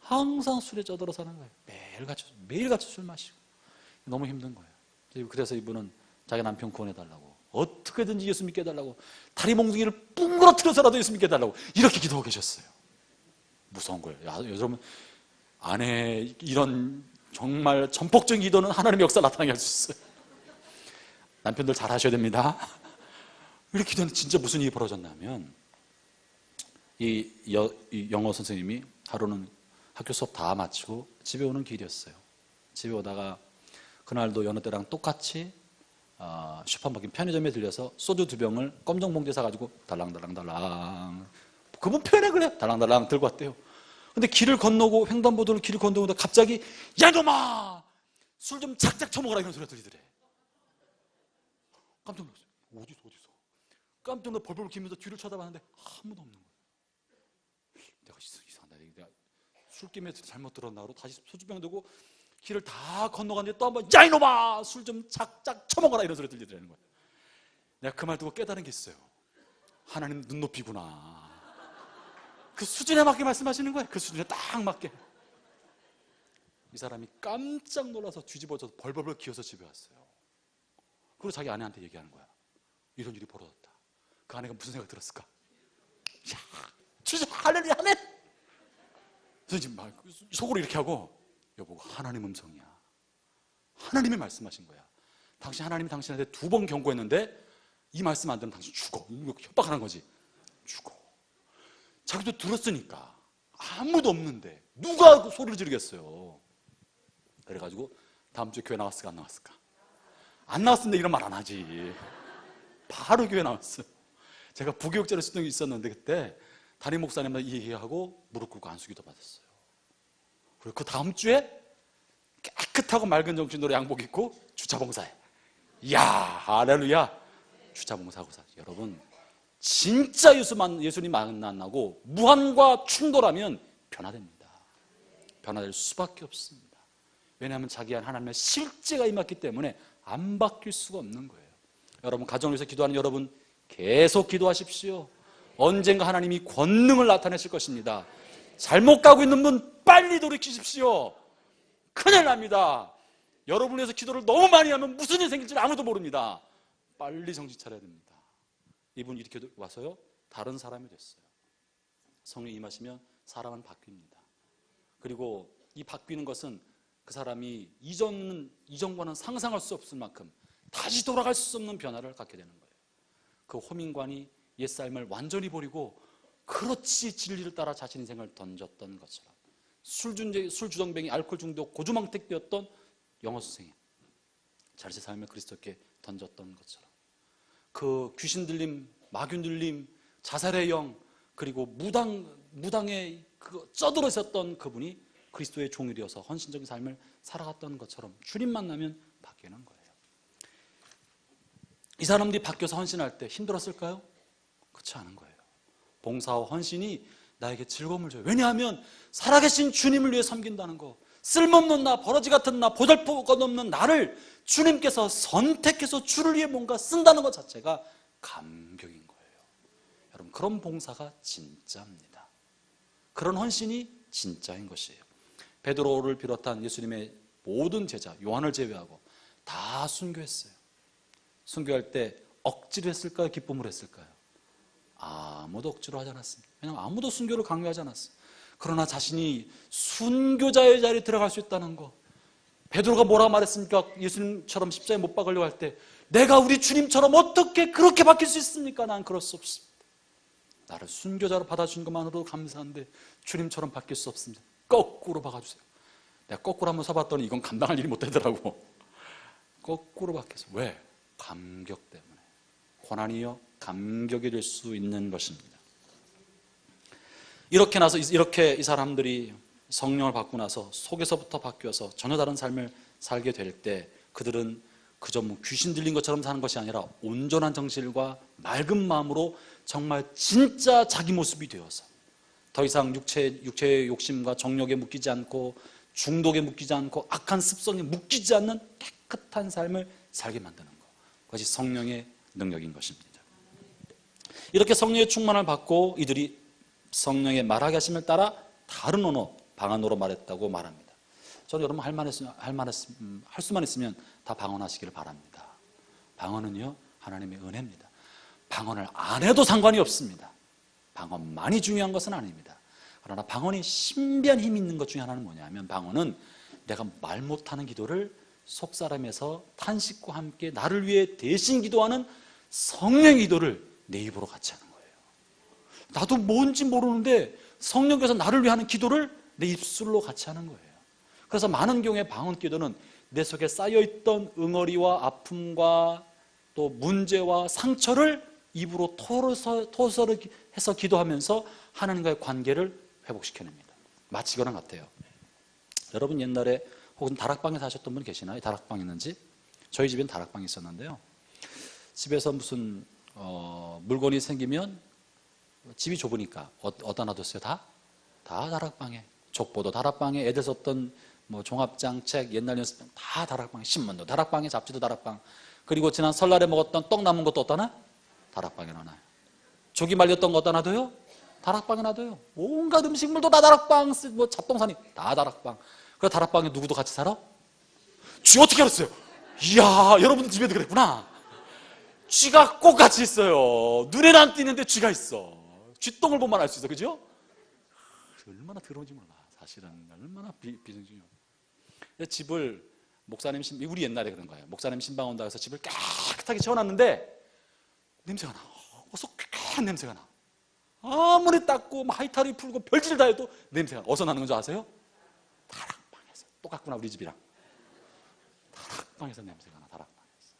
항상 술에 쩌들어 사는 거예요. 매일같이 술 마시고 너무 힘든 거예요. 그래서 이분은 자기 남편 구원해달라고, 어떻게든지 예수 믿게 해달라고, 다리 몽둥이를 뿡그러뜨려서라도 예수 믿게 해달라고 이렇게 기도하고 계셨어요. 무서운 거예요. 여러분, 아내 이런 정말 전폭적인 기도는 하나님의 역사 나타나게 할 수 있어요. 남편들 잘 하셔야 됩니다. 이렇게 기도는 진짜 무슨 일이 벌어졌냐면, 이 영어 선생님이 하루는 학교 수업 다 마치고 집에 오는 길이었어요. 집에 오다가 그날도 여느 때랑 똑같이 슈퍼마켓 편의점에 들려서 소주 2병을 검정 봉지에 사가지고 달랑달랑달랑, 그분 편에 그래 달랑달랑 들고 왔대요. 근데 길을 건너고, 횡단보도를 길을 건너고 갑자기 야 이놈아 술 좀 작작 처먹어라 이런 소리가 들리더래. 깜짝 놀랐어요. 어디서 깜짝 놀라 벌벌 기면서 뒤를 쳐다봤는데 아무도 없는 거예요. 내가 이상하다, 내가 술김에 잘못 들었나 그러고 다시 소주병 들고 길을 다 건너갔는데 또 한번 야 이놈아 술 좀 작작 처먹어라 이런 소리 들리더라는 거예요. 내가 그 말 듣고 깨달은 게 있어요. 하나님 눈높이구나. 그 수준에 맞게 말씀하시는 거예요. 그 수준에 딱 맞게. 이 사람이 깜짝 놀라서 뒤집어져서 벌벌벌 기어서 집에 왔어요. 그리고 자기 아내한테 얘기하는 거야. 이런 일이 벌어졌다. 그 아내가 무슨 생각 들었을까? 야, 진짜 할렐루야 아멘. 그래서 지금 막 속으로 이렇게 하고, 여보가 하나님 음성이야. 하나님이 말씀하신 거야. 당신 하나님이 당신한테 2번 경고했는데 이 말씀 안 들으면 당신 죽어. 협박하는 거지. 죽어. 자기도 들었으니까 아무도 없는데 누가 그 소리를 지르겠어요. 그래가지고 다음 주에 교회 나왔을까 안 나왔을까? 안 나왔으면 이런 말 안 하지. 바로 교회 나왔어요. 제가 부교육자로 쓰던 게 있었는데 그때 담임 목사님한테 얘기하고 무릎 꿇고 안수기도 받았어요. 그리고 그 다음 주에 깨끗하고 맑은 정신으로 양복 입고 주차봉사해. 이야 할렐루야. 주차봉사하고 사. 여러분 진짜 예수님 만나고 무한과 충돌하면 변화됩니다. 변화될 수밖에 없습니다. 왜냐하면 자기 안 하나님의 실제가 임했기 때문에 안 바뀔 수가 없는 거예요. 여러분 가정을 위해서 기도하는 여러분 계속 기도하십시오. 언젠가 하나님이 권능을 나타내실 것입니다. 잘못 가고 있는 분 빨리 돌이키십시오. 큰일 납니다. 여러분을 위해서 기도를 너무 많이 하면 무슨 일이 생길지 아무도 모릅니다. 빨리 정신 차려야 됩니다. 이분 이렇게 와서요 다른 사람이 됐어요. 성령이 임하시면 사람은 바뀝니다. 그리고 이 바뀌는 것은 그 사람이 이전과는 상상할 수 없을 만큼 다시 돌아갈 수 없는 변화를 갖게 되는 거예요. 그 호민관이 옛삶을 완전히 버리고 그렇지 진리를 따라 자신 인생을 던졌던 것처럼, 술주정뱅이 알코올 중독 고주망택되었던 영어 선생님 자신의 삶을 그리스도께 던졌던 것처럼, 그 귀신 들림, 마귀 들림, 자살의 영, 그리고 무당에 쩌들어 있었던 그분이 그리스도의 종이 되어서 헌신적인 삶을 살아갔던 것처럼 주님 만나면 바뀌는 거예요. 이 사람들이 바뀌어서 헌신할 때 힘들었을까요? 그렇지 않은 거예요. 봉사와 헌신이 나에게 즐거움을 줘요. 왜냐하면 살아계신 주님을 위해 섬긴다는 거, 쓸모없는 나, 버러지 같은 나, 보잘것없는 나를 주님께서 선택해서 주를 위해 뭔가 쓴다는 것 자체가 감격인 거예요. 여러분, 그런 봉사가 진짜입니다. 그런 헌신이 진짜인 것이에요. 베드로를 비롯한 예수님의 모든 제자, 요한을 제외하고 다 순교했어요. 순교할 때 억지로 했을까요? 기쁨으로 했을까요? 아무도 억지로 하지 않았습니다. 왜냐하면 아무도 순교를 강요하지 않았어요. 그러나 자신이 순교자의 자리에 들어갈 수 있다는 거, 베드로가 뭐라 말했습니까? 예수님처럼 십자가에 못 박으려고 할 때, 내가 우리 주님처럼 어떻게 그렇게 바뀔 수 있습니까? 난 그럴 수 없습니다. 나를 순교자로 받아준 것만으로도 감사한데 주님처럼 바뀔 수 없습니다. 거꾸로 박아주세요. 내가 거꾸로 한번 서봤더니 이건 감당할 일이 못 되더라고. 거꾸로 바뀌어서. 왜? 감격 때문에. 고난이요 감격이 될 수 있는 것입니다. 이렇게 이 사람들이 성령을 받고 나서 속에서부터 바뀌어서 전혀 다른 삶을 살게 될 때, 그들은 그저 귀신 들린 것처럼 사는 것이 아니라 온전한 정신과 맑은 마음으로 정말 진짜 자기 모습이 되어서 더 이상 육체의 욕심과 정욕에 묶이지 않고 중독에 묶이지 않고 악한 습성에 묶이지 않는 깨끗한 삶을 살게 만드는 것, 그것이 성령의 능력인 것입니다. 이렇게 성령의 충만을 받고 이들이 성령의 말하게 하심을 따라 다른 언어, 방언으로 말했다고 말합니다. 저는 여러분 할 수만 있으면 다 방언하시기를 바랍니다. 방언은요 하나님의 은혜입니다. 방언을 안 해도 상관이 없습니다. 방언만이 중요한 것은 아닙니다. 그러나 방언이 신비한 힘이 있는 것 중에 하나는 뭐냐면, 방언은 내가 말 못하는 기도를 속사람에서 탄식과 함께 나를 위해 대신 기도하는 성령의 기도를 내 입으로 같이 하는 거예요. 나도 뭔지 모르는데 성령께서 나를 위해 하는 기도를 내 입술로 같이 하는 거예요. 그래서 많은 경우에 방언 기도는 내 속에 쌓여있던 응어리와 아픔과 또 문제와 상처를 입으로 토설해서 기도하면서 하나님과의 관계를 회복시켜냅니다. 마치 이거랑 같아요. 여러분 옛날에 혹은 다락방에 사셨던 분 계시나요? 다락방 있는지? 저희 집엔 다락방이 있었는데요, 집에서 무슨 물건이 생기면 집이 좁으니까 어디다 놔뒀어요? 다 다락방에. 족보도 다락방에, 애들 썼던 종합장, 책, 옛날 연습장 다 다락방에, 신문도 다락방에, 잡지도 다락방. 그리고 지난 설날에 먹었던 떡 남은 것도 어디다 놔? 다락방에 놔놔요. 조기 말렸던 거 어디다 놔둬요? 다락방에 놔둬요. 온갖 음식물도 다 다락방, 잡동사니 다 다락방. 그래서 다락방에 누구도 같이 살아? 쥐 어떻게 알았어요? 이야, 여러분들 집에도 그랬구나. 쥐가 꼭 같이 있어요. 눈에는 안 띄는데 쥐가 있어. 쥐똥을 보면 알 수 있어, 그죠? 얼마나 더러운지 몰라. 사실은 얼마나 비정중이에요. 집을 목사님 우리 옛날에 그런 거예요. 목사님 신방 온다고 해서 집을 깨끗하게 채워놨는데 냄새가 나. 어서 쾌쾌한 냄새가 나. 아무리 닦고 하이타리 풀고 별짓을 다 해도 냄새가 어디서 나는 줄 아세요? 다락방에서. 똑같구나 우리 집이랑. 다락방에서 냄새가 나. 다락방에서.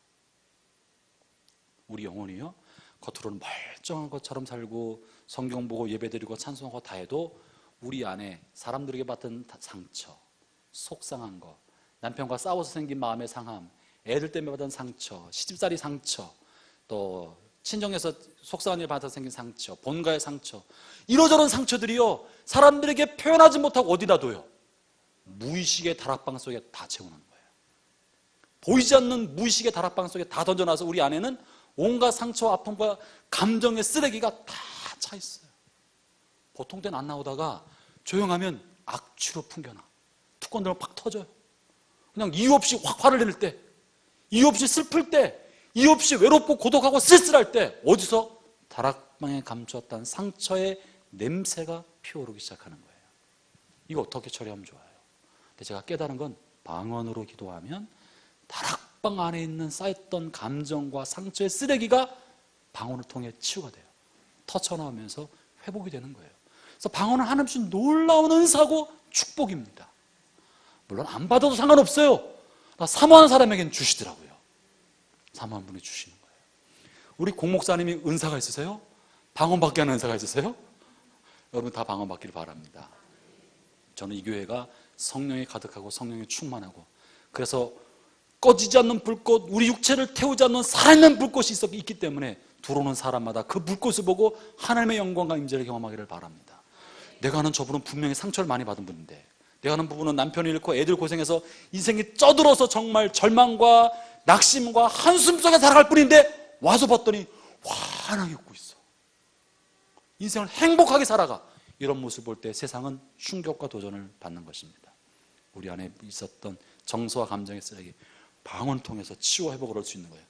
우리 영혼이요 겉으로는 멀쩡한 것처럼 살고 성경 보고 예배드리고 찬송하고 다 해도 우리 안에 사람들에게 받은 상처, 속상한 거, 남편과 싸워서 생긴 마음의 상함, 애들 때문에 받은 상처, 시집살이 상처, 또 친정에서 속상한 일 받아서 생긴 상처, 본가의 상처, 이러저런 상처들이요 사람들에게 표현하지 못하고 어디다 둬요? 무의식의 다락방 속에 다 채우는 거예요. 보이지 않는 무의식의 다락방 속에 다 던져놔서 우리 안에는 온갖 상처와 아픔과 감정의 쓰레기가 다 차 있어요. 보통 때는 안 나오다가 조용하면 악취로 풍겨나. 뚜껑 들면 팍 터져요. 그냥 이유 없이 확 화를 낼 때, 이유 없이 슬플 때, 이유 없이 외롭고 고독하고 쓸쓸할 때 어디서? 다락방에 감추었던 상처의 냄새가 피어오르기 시작하는 거예요. 이거 어떻게 처리하면 좋아요? 근데 제가 깨달은 건 방언으로 기도하면 다락방 안에 있는 쌓였던 감정과 상처의 쓰레기가 방언을 통해 치유가 돼요. 터쳐나오면서 회복이 되는 거예요. 그래서 방언은 하나님 주신 놀라운 은사고 축복입니다. 물론 안 받아도 상관없어요. 사모하는 사람에게는 주시더라고요. 사모하는 분이 주시는 거예요. 우리 공목사님이 은사가 있으세요? 방언 받게 하는 은사가 있으세요? 여러분 다 방언 받기를 바랍니다. 저는 이 교회가 성령이 가득하고 성령이 충만하고, 그래서 꺼지지 않는 불꽃, 우리 육체를 태우지 않는 살아있는 불꽃이 있기 때문에 들어오는 사람마다 그 불꽃을 보고 하나님의 영광과 임재를 경험하기를 바랍니다. 내가 아는 저분은 분명히 상처를 많이 받은 분인데, 내가 아는 부부는 남편을 잃고 애들 고생해서 인생이 쩌들어서 정말 절망과 낙심과 한숨 속에 살아갈 뿐인데 와서 봤더니 환하게 웃고 있어. 인생을 행복하게 살아가. 이런 모습을 볼 때 세상은 충격과 도전을 받는 것입니다. 우리 안에 있었던 정서와 감정의 쓰레기, 방언을 통해서 치유 회복을 할 수 있는 거예요.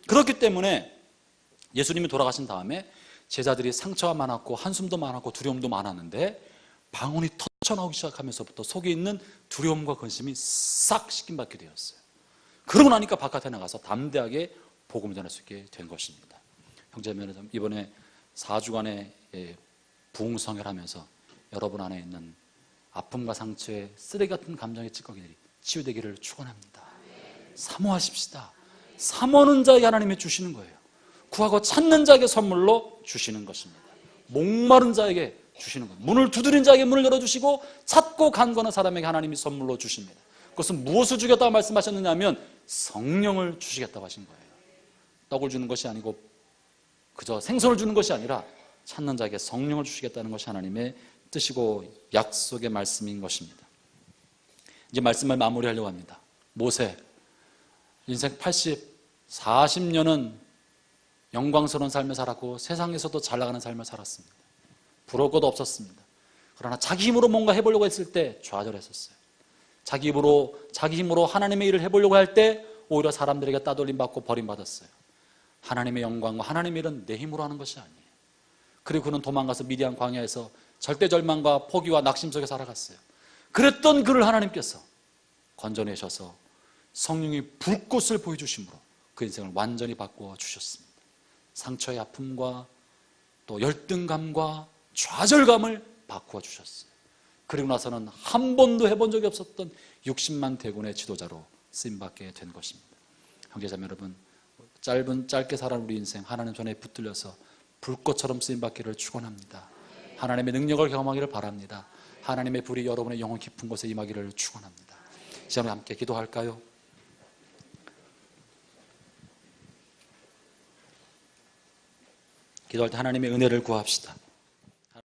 그렇기 때문에 예수님이 돌아가신 다음에 제자들이 상처가 많았고 한숨도 많았고 두려움도 많았는데 방언이 터져나오기 시작하면서부터 속에 있는 두려움과 근심이 싹 씻김받게 되었어요. 그러고 나니까 바깥에 나가서 담대하게 복음을 전할 수 있게 된 것입니다. 형제자매는 이번에 4주간의 부흥성회를 하면서 여러분 안에 있는 아픔과 상처에 쓰레기 같은 감정의 찌꺼기들이 치유되기를 축원합니다. 사모하십시다. 사모하는 자에게 하나님이 주시는 거예요. 구하고 찾는 자에게 선물로 주시는 것입니다. 목마른 자에게 주시는 거예요. 문을 두드린 자에게 문을 열어주시고 찾고 간구하는 사람에게 하나님이 선물로 주십니다. 그것은 무엇을 주겠다고 말씀하셨느냐 하면 성령을 주시겠다고 하신 거예요. 떡을 주는 것이 아니고 그저 생선을 주는 것이 아니라 찾는 자에게 성령을 주시겠다는 것이 하나님의 뜻이고 약속의 말씀인 것입니다. 이제 말씀을 마무리하려고 합니다. 모세 인생 40년은 영광스러운 삶을 살았고 세상에서도 잘 나가는 삶을 살았습니다. 부러울 것도 없었습니다. 그러나 자기 힘으로 뭔가 해보려고 했을 때 좌절했었어요. 자기 힘으로 하나님의 일을 해보려고 할 때 오히려 사람들에게 따돌림 받고 버림받았어요. 하나님의 영광과 하나님의 일은 내 힘으로 하는 것이 아니에요. 그리고 그는 도망가서 미디안 광야에서 절대 절망과 포기와 낙심 속에 살아갔어요. 그랬던 그를 하나님께서 건져내셔서 성령의 불꽃을 보여주심으로 그 인생을 완전히 바꾸어 주셨습니다. 상처의 아픔과 또 열등감과 좌절감을 바꾸어 주셨어요. 그리고 나서는 한 번도 해본 적이 없었던 60만 대군의 지도자로 쓰임받게 된 것입니다. 형제자매 여러분, 짧게 살아온 우리 인생 하나님 손에 붙들려서 불꽃처럼 쓰임받기를 축원합니다. 하나님의 능력을 경험하기를 바랍니다. 하나님의 불이 여러분의 영혼 깊은 곳에 임하기를 축원합니다. 시간에 함께 기도할까요? 기도할 때 하나님의 은혜를 구합시다.